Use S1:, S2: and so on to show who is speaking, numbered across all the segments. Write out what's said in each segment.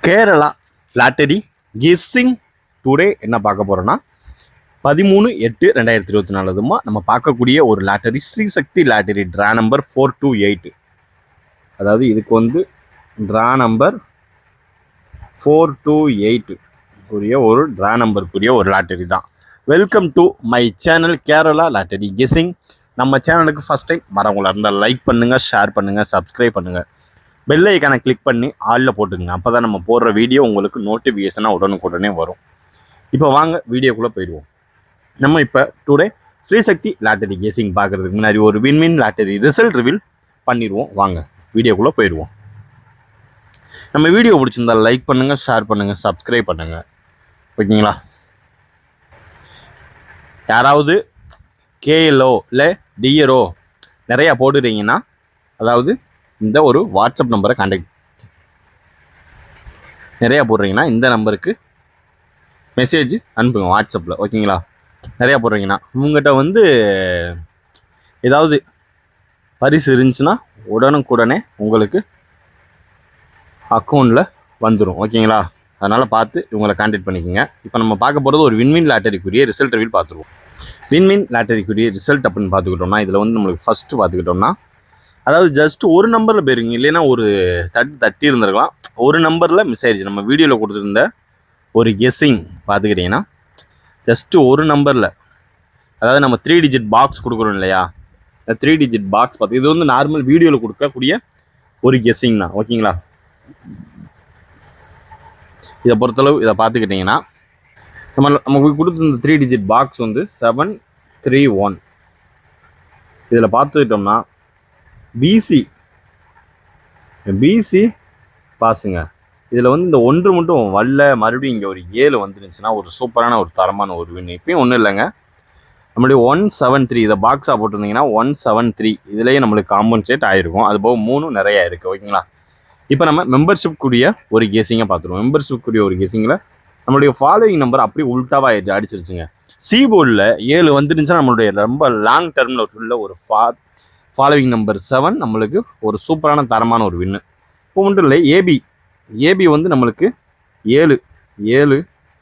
S1: Kerala lottery guessing today என்ன பார்க்க போகிறோன்னா 13/8/2024 நம்ம பார்க்கக்கூடிய ஒரு lottery Srisakthi lottery draw number 428. அதாவது இதுக்கு வந்து ட்ரா நம்பர் 428 கூடிய ஒரு ட்ரா நம்பருக்குரிய ஒரு லாட்டரி தான். Welcome to my channel Kerala lottery guessing. நம்ம சேனலுக்கு ஃபஸ்ட் டைம் வரவங்களா இருந்தால் லைக் பண்ணுங்கள், ஷேர் பண்ணுங்கள், சப்ஸ்கிரைப் பண்ணுங்கள், பெல் ஐக்கானை கிளிக் பண்ணி ஆளில் போட்டுங்க. அப்போ தான் நம்ம போடுற வீடியோ உங்களுக்கு நோட்டிஃபிகேஷனாக உடனுக்குடனே வரும். இப்போ வாங்க வீடியோக்குள்ளே போயிடுவோம். நம்ம இப்போ டுடே ஸ்ரீசக்தி லாட்டரி கெஸ்ஸிங் பார்க்குறதுக்கு முன்னாடி ஒரு வின்வின் லாட்டரி ரிசல்ட் ரிவீல் பண்ணிடுவோம். வாங்க வீடியோக்குள்ளே போயிடுவோம். நம்ம வீடியோ பிடிச்சிருந்தால் லைக் பண்ணுங்கள், ஷேர் பண்ணுங்கள், சப்ஸ்கிரைப் பண்ணுங்கள். ஓகேங்களா? யாராவது கேஎல்ஓ இல்லை டிஆர்ஓ நிறையா போட்டுட்டீங்கன்னா, அதாவது இந்த ஒரு வாட்ஸ்அப் நம்பரை கான்டாக்ட் நிறையா போடுறீங்கன்னா இந்த நம்பருக்கு மெசேஜ் அனுப்புங்க வாட்ஸ்அப்பில். ஓகேங்களா? நிறையா போடுறீங்கன்னா உங்கள்கிட்ட வந்து ஏதாவது பரிசு இருந்துச்சுன்னா உடனுக்குடனே உங்களுக்கு அக்கௌண்ட்டில் வந்துடும். ஓகேங்களா? அதனால் பார்த்து இவங்களை கான்டாக்ட் பண்ணிக்கோங்க. இப்போ நம்ம பார்க்க போகிறது ஒரு வின்வின் லாட்டரிக்குரிய ரிசல்ட் ரிவீல் பார்த்துருவோம். வின்வின் லாட்டரிக்குரிய ரிசல்ட் அப்படின்னு பார்த்துக்கிட்டோம்னா, இதில் வந்து நம்மளுக்கு ஃபஸ்ட்டு பார்த்துக்கிட்டோம்னா, அதாவது ஜஸ்ட் ஒரு நம்பரில் போயிருங்க, இல்லைன்னா ஒரு தட்டி இருந்திருக்கலாம். ஒரு நம்பரில் மிஸ் ஆயிடுச்சு. நம்ம வீடியோவில் கொடுத்துருந்த ஒரு கெஸ்ஸிங் பார்த்துக்கிட்டிங்கன்னா ஜஸ்ட்டு ஒரு நம்பரில், அதாவது நம்ம 3 டிஜிட் பாக்ஸ் கொடுக்குறோம் இல்லையா, இந்த 3 டிஜிட் பாக்ஸ் பார்த்து இது வந்து நார்மல் வீடியோவில் கொடுக்கக்கூடிய ஒரு கெஸ்ஸிங் தான். ஓகேங்களா? இதை பொறுத்தளவு இதை பார்த்துக்கிட்டிங்கன்னா நமக்கு கொடுத்துருந்த 3 டிஜிட் பாக்ஸ் வந்து 731. இதில் பார்த்துக்கிட்டோம்னா பிசி பாஸுங்க. இதில் வந்து இந்த ஒன்று மட்டும் வரல, மறுபடியும் இங்கே ஒரு 7 வந்துருந்துச்சுன்னா ஒரு சூப்பரான ஒரு தரமான ஒரு வின். இப்பயும் ஒன்றும் இல்லைங்க, நம்மளுடைய 173 இதை பாக்ஸாக போட்டிருந்தீங்கன்னா 173 இதுலேயே நம்மளுக்கு காம்பன்சேட் ஆகிருக்கும். அது போக 3 நிறையா இருக்குது. ஓகேங்களா? இப்போ நம்ம மெம்பர்ஷிப் கூடிய ஒரு கெஸ்ஸிங்கை பார்த்துருவோம். மெம்பர்ஷிப் கூடிய ஒரு கெஸ்ஸிங்கில் நம்மளுடைய ஃபாலோவிங் நம்பர் அப்படியே உல்ட்டாவாக அடிச்சிருச்சுங்க. சி போர்டில் 7 வந்துருந்துச்சுன்னா நம்மளுடைய ரொம்ப லாங் டர்மில் உள்ள ஒரு ஃபாலோவிங் நம்பர் 7 நம்மளுக்கு ஒரு சூப்பரான தரமான ஒரு வின்னு. இப்போ ஒன்றும் இல்லை, ஏபி வந்து நம்மளுக்கு 7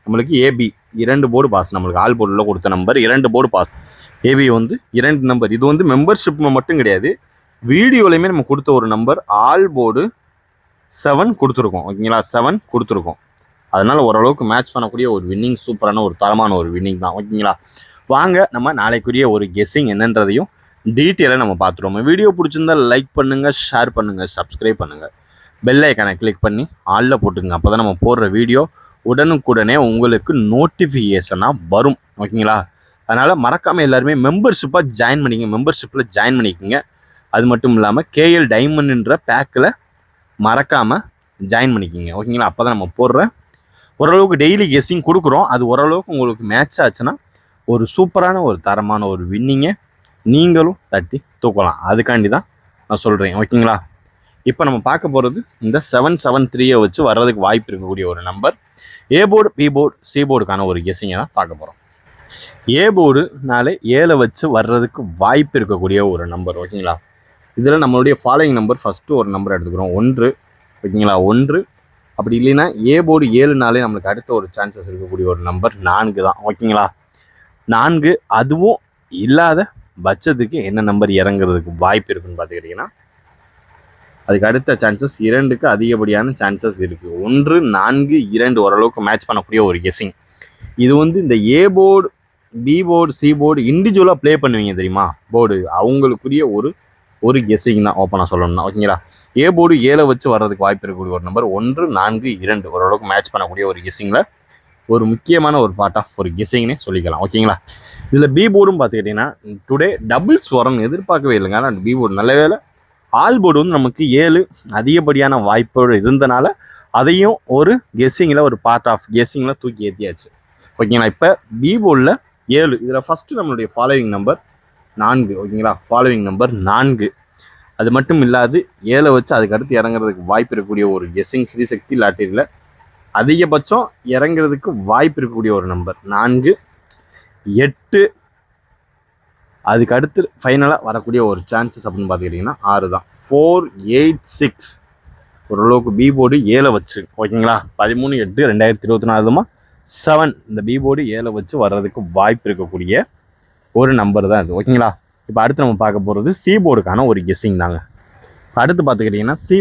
S1: நம்மளுக்கு ஏபி 2 போர்டு பாஸ். நம்மளுக்கு ஆல் போர்டில் கொடுத்த நம்பர் 2 போர்டு பாஸ். ஏபி வந்து 2 நம்பர். இது வந்து மெம்பர்ஷிப் மட்டும் கிடையாது, வீடியோலையுமே நம்ம கொடுத்த ஒரு நம்பர் ஆல் போர்டு 7 கொடுத்துருக்கோம். ஓகேங்களா? 7 கொடுத்துருக்கோம். அதனால் ஓரளவுக்கு மேட்ச் பண்ணக்கூடிய ஒரு வின்னிங், சூப்பரான ஒரு தரமான ஒரு வின்னிங் தான். ஓகேங்களா? வாங்க நம்ம நாளைக்குரிய ஒரு கெஸ்ஸிங் என்னன்றதையும் டீட்டெயிலாக நம்ம பார்த்துருவோம். வீடியோ பிடிச்சிருந்தால் லைக் பண்ணுங்கள், ஷேர் பண்ணுங்கள், சப்ஸ்கிரைப் பண்ணுங்கள், பெல் ஐக்கானை கிளிக் பண்ணி ஆளில் போட்டுங்க. அப்போ தான் நம்ம போடுற வீடியோ உடனுக்குடனே உங்களுக்கு நோட்டிஃபிகேஷனாக வரும். ஓகேங்களா? அதனால் மறக்காமல் எல்லாருமே மெம்பர்ஷிப்பாக ஜாயின் பண்ணிக்கோங்க. அது மட்டும் இல்லாமல் கேஎல் டைமண்ட்ன்ற பேக்கில் மறக்காமல் ஜாயின் பண்ணிக்கோங்க. ஓகேங்களா? அப்போ தான் நம்ம போடுற ஓரளவுக்கு டெய்லி கெஸ்ஸிங் கொடுக்குறோம். அது ஓரளவுக்கு உங்களுக்கு மேட்ச் ஆச்சுன்னா ஒரு சூப்பரான ஒரு தரமான ஒரு வின்னிங்கை நீங்களும் தட்டி தூக்கலாம். அதுக்காண்டி தான் நான் சொல்கிறேன். ஓகேங்களா? இப்போ நம்ம பார்க்க போகிறது இந்த 773 வச்சு வர்றதுக்கு வாய்ப்பு இருக்கக்கூடிய ஒரு number. A board, B board, C போர்டுக்கான ஒரு கெஸ்ஸிங்கை தான் பார்க்க போகிறோம். ஏ போர்டுனாலே 7 வச்சு வர்றதுக்கு வாய்ப்பு இருக்கக்கூடிய ஒரு நம்பர். ஓகேங்களா? இதில் நம்மளுடைய ஃபாலோயிங் நம்பர் ஃபஸ்ட்டு ஒரு நம்பர் எடுத்துக்கிறோம், 1. ஓகேங்களா? 1. அப்படி இல்லைன்னா ஏ போர்டு 7நாலே நம்மளுக்கு அடுத்த ஒரு சான்சஸ் இருக்கக்கூடிய ஒரு நம்பர் 4 தான். ஓகேங்களா? 4 அதுவும் இல்லாத பட்சத்துக்கு என்ன நம்பர் இறங்குறதுக்கு வாய்ப்பு இருக்குன்னு பார்த்துக்கிட்டிங்கன்னா, அதுக்கு அடுத்த சான்சஸ் 2க்கு அதிகப்படியான சான்சஸ் இருக்குது. 1, 4, 2 ஓரளவுக்கு மேட்ச் பண்ணக்கூடிய ஒரு கெஸ்ஸிங். இது வந்து இந்த A board, B board, C board இண்டிவிஜுவலாக ப்ளே பண்ணுவீங்க தெரியுமா போர்டு, அவங்களுக்குரிய ஒரு கெஸ்ஸிங் தான் ஓப்பனாக சொல்லணும்னா. ஓகேங்களா? ஏ போர்டு 7 வச்சு வர்றதுக்கு வாய்ப்பு இருக்கக்கூடிய ஒரு நம்பர் 1, 4, 2 ஓரளவுக்கு மேட்ச் பண்ணக்கூடிய ஒரு கெஸ்ஸிங்கில் ஒரு முக்கியமான ஒரு பார்ட் ஆஃப் ஒரு கெஸ்ஸிங்னே சொல்லிக்கலாம். ஓகேங்களா? இதில் பி போர்டும் பார்த்துக்கிட்டிங்கன்னா டுடே டபுள்ஸ் வரும்னு எதிர்பார்க்கவே இல்லைங்க. ஆனால் பி போர்டு நல்ல வேலை, ஆல் போர்டு வந்து நமக்கு 7 அதிகப்படியான வாய்ப்போடு இருந்தனால அதையும் ஒரு கெஸ்ஸிங்கில் ஒரு பார்ட் ஆஃப் கெஸ்ஸிங்கில் தூக்கி ஏற்றியாச்சு. ஓகேங்களா? இப்போ பி போர்டில் 7, இதில் ஃபஸ்ட்டு நம்மளுடைய ஃபாலோவிங் நம்பர் 4. ஓகேங்களா? Following number 4. அது மட்டும் இல்லாது 7 வச்சு அதுக்கு அடுத்து இறங்குறதுக்கு வாய்ப்பு இருக்கக்கூடிய ஒரு கெஸ்ஸிங் ஸ்ரீசக்தி லாட்டரியில் அதிகபட்சம் இறங்குறதுக்கு வாய்ப்பு இருக்கக்கூடிய ஒரு நம்பர் 4, 8. அதுக்கு அடுத்து ஃபைனலாக வரக்கூடிய ஒரு சான்சஸ் அப்படின்னு பார்த்துக்கிட்டிங்கன்னா 6 தான். 4, 8, 6 ஓரளவுக்கு பி போர்டு 7 வச்சு ஓகேங்களா. 13/8/2024 7 இந்த பி போர்டு 7 வச்சு வர்றதுக்கு வாய்ப்பு இருக்கக்கூடிய ஒரு நம்பர் தான் இது ஓகேங்களா. இப்போ அடுத்து நம்ம பார்க்க போகிறது சி போர்டுக்கான ஒரு கெஸ்ஸிங் தாங்க. அடுத்து பார்த்துக்கிட்டிங்கன்னா சி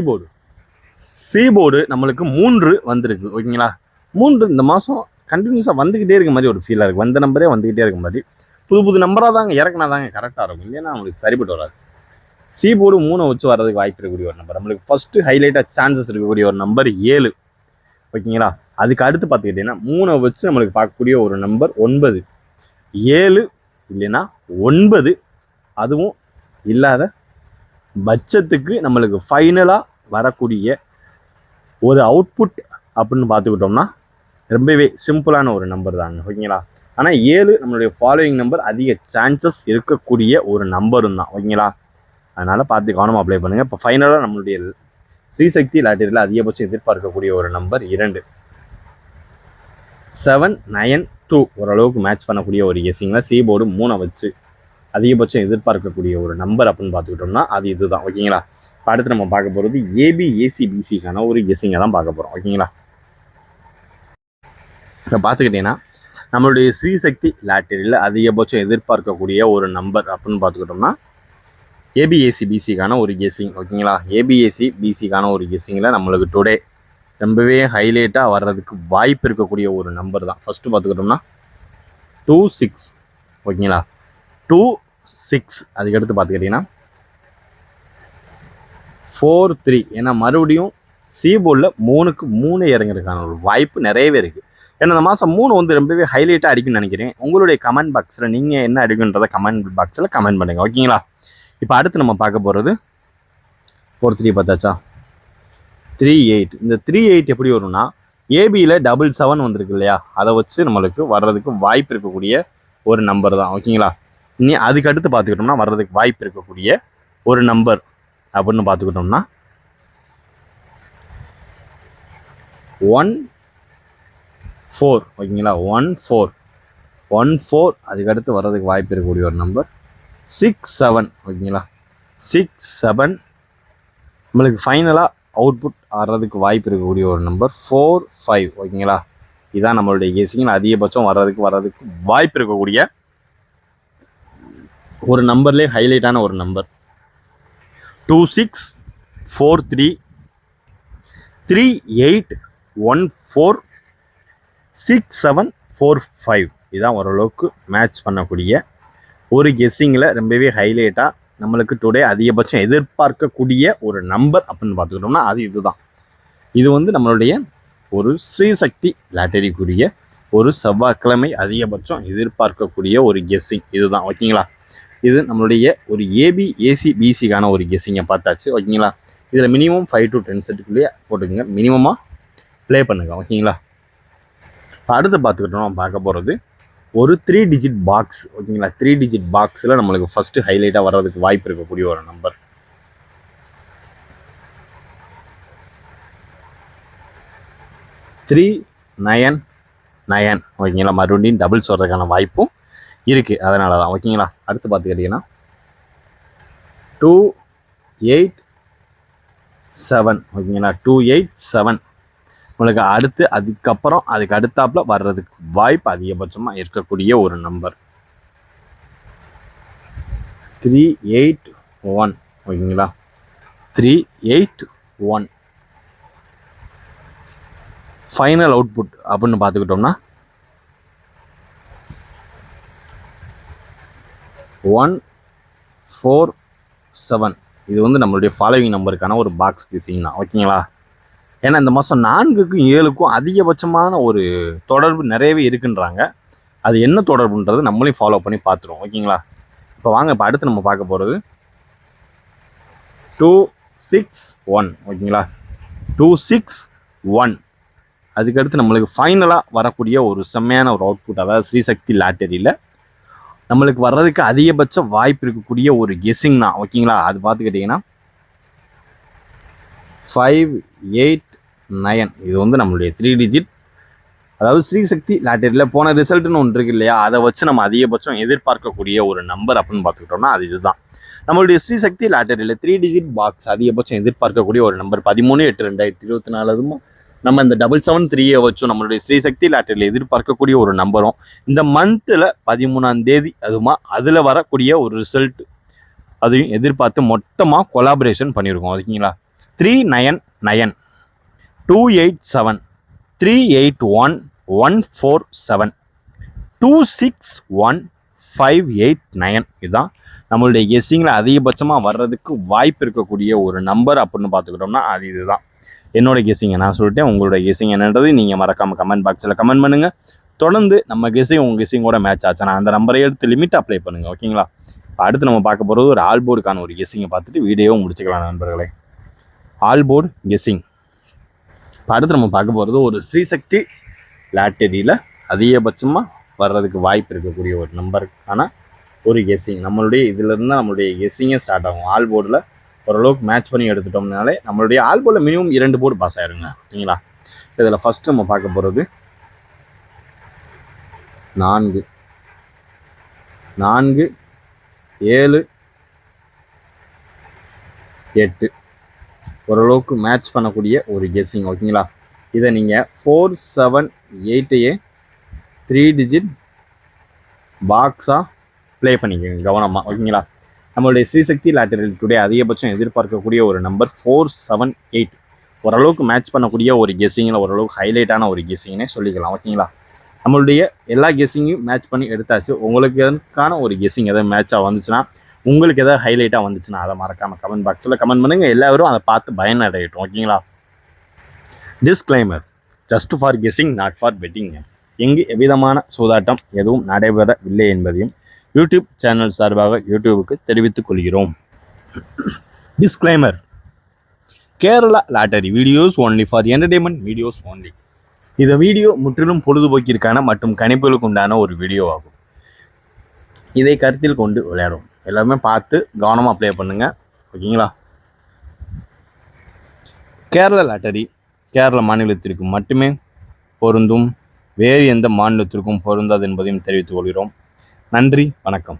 S1: போர்டு நம்மளுக்கு 3 வந்திருக்கு ஓகேங்களா. 3 இந்த மாதம் கண்டினியூஸாக வந்துக்கிட்டே இருக்க மாதிரி ஒரு ஃபீலாக இருக்குது. வந்த நம்பரே வந்துக்கிட்டே இருக்க மாதிரி புது நம்பராக தாங்க இறக்குனா தாங்க கரெக்டாக இருக்கும், இல்லைன்னா நம்மளுக்கு சரிப்பட்டு வராது. சி போர்டு 3 வச்சு வர்றதுக்கு வாய்ப்பு இருக்கக்கூடிய ஒரு நம்பர். நம்மளுக்கு ஃபஸ்ட்டு ஹைலைட்டாக சான்சஸ் இருக்கக்கூடிய ஒரு நம்பர் 7 ஓகேங்களா. அதுக்கு அடுத்து பார்த்துக்கிட்டிங்கன்னா 3 வச்சு நம்மளுக்கு பார்க்கக்கூடிய ஒரு நம்பர் 9. 7 இல்லைன்னா 9 அதுவும் இல்லாத பட்சத்துக்கு நம்மளுக்கு ஃபைனலாக வரக்கூடிய ஒரு அவுட்புட் அப்படின்னு பார்த்துக்கிட்டோம்னா ரொம்பவே சிம்பிளான ஒரு நம்பர் தாங்க ஓகேங்களா. ஆனால் 7 நம்மளுடைய ஃபாலோயிங் நம்பர் அதிக சான்சஸ் இருக்கக்கூடிய ஒரு நம்பரும் தான் ஓகேங்களா. அதனால் பார்த்து கவனமாக அப்ளை பண்ணுங்கள். இப்போ ஃபைனலாக நம்மளுடைய ஸ்ரீசக்தி லாட்டரியில் அதிகபட்சம் எதிர்பார்க்கக்கூடிய ஒரு நம்பர் 2 792 ஓரளவுக்கு மேட்ச் பண்ணக்கூடிய ஒரு கெஸ்ஸிங்கில் சி போர்டு 3 வச்சு அதிகபட்சம் எதிர்பார்க்கக்கூடிய ஒரு நம்பர் அப்படின்னு பார்த்துக்கிட்டோம்னா அது இதுதான் ஓகேங்களா. இப்போ அடுத்து நம்ம பார்க்க போகிறது ஏபிஏசிபிசிக்கான ஒரு கெஸ்ஸிங்கை தான் பார்க்க போகிறோம் ஓகேங்களா. இப்போ பார்த்துக்கிட்டிங்கன்னா நம்மளுடைய ஸ்ரீசக்தி லாட்டரியில் அதிகபட்சம் எதிர்பார்க்கக்கூடிய ஒரு நம்பர் அப்படின்னு பார்த்துக்கிட்டோம்னா ஏபிஏசிபிசிக்கான ஒரு கெஸ்ஸிங் ஓகேங்களா. ஏபிஏசிபிசிக்கான ஒரு கெஸ்ஸிங்கில் நம்மளுக்கு டுடே ரொம்பவே ஹைலைட்டாக வர்றதுக்கு வாய்ப்பு இருக்கக்கூடிய ஒரு நம்பர் தான். ஃபஸ்ட்டு பார்த்துக்கிட்டோம்னா 26 ஓகேங்களா. 26 அதுக்கடுத்து பார்த்துக்கிட்டிங்கன்னா 43. ஏன்னா மறுபடியும் சி போர்டில் 3க்கு 3 இறங்குறதுக்கான ஒரு வாய்ப்பு நிறையவே இருக்குது. ஏன்னா இந்த மாதம் 3 வந்து ரொம்பவே ஹைலைட்டாக அடிக்குன்னு நினைக்கிறேன். உங்களுடைய கமெண்ட் பாக்ஸில் நீங்கள் என்ன அடிக்குன்றதை கமெண்ட் பாக்ஸில் கமெண்ட் பண்ணுங்கள் ஓகேங்களா. இப்போ அடுத்து நம்ம பார்க்க போகிறது 43 பார்த்தாச்சா 38. இந்த 38 எப்படி வரும்னா ஏபியில் 77 வந்திருக்கு இல்லையா, அதை வச்சு நம்மளுக்கு வர்றதுக்கு வாய்ப்பு இருக்கக்கூடிய ஒரு நம்பர் தான் ஓகேங்களா. இனி அதுக்கு அடுத்து பார்த்துக்கிட்டோம்னா வர்றதுக்கு வாய்ப்பு இருக்கக்கூடிய ஒரு நம்பர் அப்படின்னு பார்த்துக்கிட்டோம்னா 14 ஓகேங்களா. 14 அதுக்கடுத்து வர்றதுக்கு வாய்ப்பு இருக்கக்கூடிய ஒரு நம்பர் 67 ஓகேங்களா. 67 நம்மளுக்கு ஃபைனலாக அவுட்புட் ஆடுறதுக்கு வாய்ப்பு இருக்கக்கூடிய ஒரு நம்பர் 45 ஓகேங்களா. இதுதான் நம்மளுடைய கெஸ்ஸிங்கில் அதிகபட்சம் வர்றதுக்கு வாய்ப்பு இருக்கக்கூடிய ஒரு நம்பர்லேயே ஹைலைட்டான ஒரு நம்பர் 26 43 38 14 6745 இதுதான் ஓரளவுக்கு மேட்ச் பண்ணக்கூடிய ஒரு கெஸ்ஸிங்கில் ரொம்பவே ஹைலைட்டாக நம்மளுக்கு டுடே அதிகபட்சம் எதிர்பார்க்கக்கூடிய ஒரு நம்பர் அப்படின்னு பார்த்துக்கிட்டோம்னா அது இதுதான். இது வந்து நம்மளுடைய ஒரு ஸ்ரீசக்தி லாட்டரிக்குரிய ஒரு செவ்வாய்க்கிழமை அதிகபட்சம் எதிர்பார்க்கக்கூடிய ஒரு கெஸ்ஸிங் இதுதான் ஓகேங்களா. இது நம்மளுடைய ஒரு ஏபிஏசிபிசிக்கான ஒரு கெஸ்ஸிங்கை பார்த்தாச்சு ஓகேங்களா. இதில் மினிமம் 5 to 10 செட்டுக்குள்ளேயே போட்டுக்கோங்க, மினிமமாக ப்ளே பண்ணுங்க ஓகேங்களா. அடுத்து பார்த்துக்கிட்டோம் பார்க்க போகிறது ஒரு 3 digit பாக்ஸ் ஓகேங்களா. 3 digit பாக்ஸில் நம்மளுக்கு ஃபஸ்ட்டு ஹைலைட்டாக வர்றதுக்கு வாய்ப்பு இருக்கக்கூடிய ஒரு நம்பர் 399 ஓகேங்களா. மறுபடியும் டபுள்ஸ் வர்றதுக்கான வாய்ப்பும் இருக்குது, அதனால தான் ஓகேங்களா. அடுத்து பார்த்துக்கிட்டிங்கன்னா 287 ஓகேங்களா. 287 உங்களுக்கு அடுத்து அதுக்கப்புறம் அதுக்கு அடுத்தாப்பில் வர்றதுக்கு வாய்ப்பு அதிகபட்சமாக இருக்கக்கூடிய ஒரு நம்பர் 381 ஓகேங்களா. 381 ஃபைனல் அவுட்புட் அப்படின்னு பார்த்துக்கிட்டோம்னா 147 இது வந்து நம்மளுடைய ஃபாலோவிங் நம்பருக்கான ஒரு பாக்ஸ் கெஸ்ஸிங் தான் ஓகேங்களா. ஏன்னா இந்த மாதம் 4க்கும் 7க்கும் அதிகபட்சமான ஒரு தொடர்பு நிறையவே இருக்குன்றாங்க. அது என்ன தொடர்புன்றது நம்மளையும் ஃபாலோ பண்ணி பார்த்துருவோம் ஓகேங்களா. இப்போ வாங்க இப்போ அடுத்து நம்ம பார்க்க போகிறது 261 ஓகேங்களா. 261 அதுக்கடுத்து நம்மளுக்கு ஃபைனலாக வரக்கூடிய ஒரு செம்மையான ஒரு அவுட்புட், அதாவது ஸ்ரீசக்தி லாட்டரியில் நம்மளுக்கு வர்றதுக்கு அதிகபட்ச வாய்ப்பு இருக்கக்கூடிய ஒரு கெஸ்ஸிங் தான் ஓகேங்களா. அது பார்த்துக்கிட்டிங்கன்னா 589 இது வந்து நம்மளுடைய 3 digit, அதாவது ஸ்ரீசக்தி லாட்டரியில் போன ரிசல்ட்டுன்னு ஒன்று இருக்கு இல்லையா, அதை வச்சு நம்ம அதிகபட்சம் எதிர்பார்க்கக்கூடிய ஒரு நம்பர் அப்படின்னு பார்த்துக்கிட்டோம்னா அது இதுதான். நம்மளுடைய ஸ்ரீ சக்தி லாட்டரியில் 3 டிஜிட் பாக்ஸ் அதிகபட்சம் எதிர்பார்க்கக்கூடிய ஒரு நம்பர் 13/8/2024. அதுவும் நம்ம இந்த 773 வச்சும் நம்மளுடைய ஸ்ரீ சக்தி லாட்டரியில் எதிர்பார்க்கக்கூடிய ஒரு நம்பரும் இந்த மந்தில் 13ஆம் தேதி அதுமா அதில் வரக்கூடிய ஒரு ரிசல்ட் அதையும் எதிர்பார்த்து மொத்தமாக கொலாபரேஷன் பண்ணியிருக்கோம். ஓகேங்களா? 399 287 381 147 261 589 இதுதான் நம்மளுடைய கெஸ்ஸிங்கில் அதிகபட்சமாக வர்றதுக்கு வாய்ப்பு இருக்கக்கூடிய ஒரு நம்பர் அப்படின்னு பார்த்துக்கிட்டோம்னா அது இதுதான். என்னோட கெஸ்ஸிங்கை நான் சொல்லிட்டேன். உங்களோட கெஸ்ஸிங் என்னன்றது நீங்கள் மறக்காமல் கமெண்ட் பாக்ஸில் கமெண்ட் பண்ணுங்கள். தொடர்ந்து நம்ம கெஸ்ஸிங் உங்கள் கெஸ்ஸிங்கோட மேட்ச் ஆச்சுன்னா அந்த நம்பரை எடுத்து லிமிட் அப்ளை பண்ணுங்கள். ஓகேங்களா? அடுத்து நம்ம பார்க்க போகிறது ஒரு ஆல்போர்டுக்கான ஒரு கெஸ்ஸிங்கை பார்த்துட்டு வீடியோவும் முடிச்சுக்கலாம் நண்பர்களே. ஆல்போர்டு கெஸ்ஸிங். இப்போ அடுத்து நம்ம பார்க்க போகிறது ஒரு ஸ்ரீசக்தி லாட்டரியில் அதிகபட்சமாக வர்றதுக்கு வாய்ப்பு இருக்கக்கூடிய ஒரு நம்பருக்கான ஒரு கெஸ்ஸிங். நம்மளுடைய இதிலிருந்து நம்மளுடைய கெஸ்ஸிங்கே ஸ்டார்ட் ஆகும். ஆல்போர்டில் ஓரளவுக்கு மேட்ச் பண்ணி எடுத்துட்டோம்னாலே நம்மளுடைய ஆல்போர்டில் மினிமம் 2 போர்டு பாஸ் ஆயிருங்க. ஓகேங்களா? இதில் ஃபஸ்ட்டு நம்ம பார்க்க போகிறது 4 7 8 ஓரளவுக்கு மேட்ச் பண்ணக்கூடிய ஒரு கெஸ்ஸிங். ஓகேங்களா? இதை நீங்கள் 4 7 8 3 டிஜிட் பாக்ஸாக ப்ளே பண்ணிக்கோங்க கவனமாக. ஓகேங்களா? நம்மளுடைய ஸ்ரீசக்தி லாட்டரி டுடே அதிகபட்சம் எதிர்பார்க்கக்கூடிய ஒரு நம்பர் 478 ஓரளவுக்கு மேட்ச் பண்ணக்கூடிய ஒரு கெஸ்ஸிங்கில் ஓரளவுக்கு ஹைலைட்டான ஒரு கெஸ்ஸிங்னே சொல்லிக்கலாம். ஓகேங்களா? நம்மளுடைய எல்லா கெஸ்ஸிங்கையும் மேட்ச் பண்ணி எடுத்தாச்சு. உங்களுக்கு எதுக்கான ஒரு கெஸ்ஸிங் எதாவது மேட்சாக வந்துச்சுன்னா, உங்களுக்கு எதாவது ஹைலைட்டாக வந்துச்சுன்னா அதை மறக்காமல் கமெண்ட் பாக்ஸில் கமெண்ட் பண்ணுங்கள். எல்லாரும் அதை பார்த்து பயனடையட்டும். ஓகேங்களா? Disclaimer: just for guessing, not for betting. எங்கு எவ்விதமான சூதாட்டம் எதுவும் நடைபெறவில்லை என்பதையும் யூடியூப் சேனல் சார்பாக யூடியூபுக்கு தெரிவித்துக் கொள்கிறோம். Disclaimer: Kerala lottery videos only for entertainment videos only. இந்த வீடியோ முற்றிலும் பொழுதுபோக்கிற்கான மற்றும் கணிப்புகளுக்கு உண்டான ஒரு வீடியோ ஆகும். இதை கருத்தில் கொண்டு விளையாடும். எல்லாருமே பார்த்து கவனமாக ப்ளே பண்ணுங்கள். ஓகேங்களா? கேரளா லாட்டரி கேரள மாநிலத்திற்கு மட்டுமே பொருந்தும். வேறு எந்த மாநிலத்திற்கும் பொருந்தாது என்பதையும் தெரிவித்துக் கொள்கிறோம். நன்றி, வணக்கம்.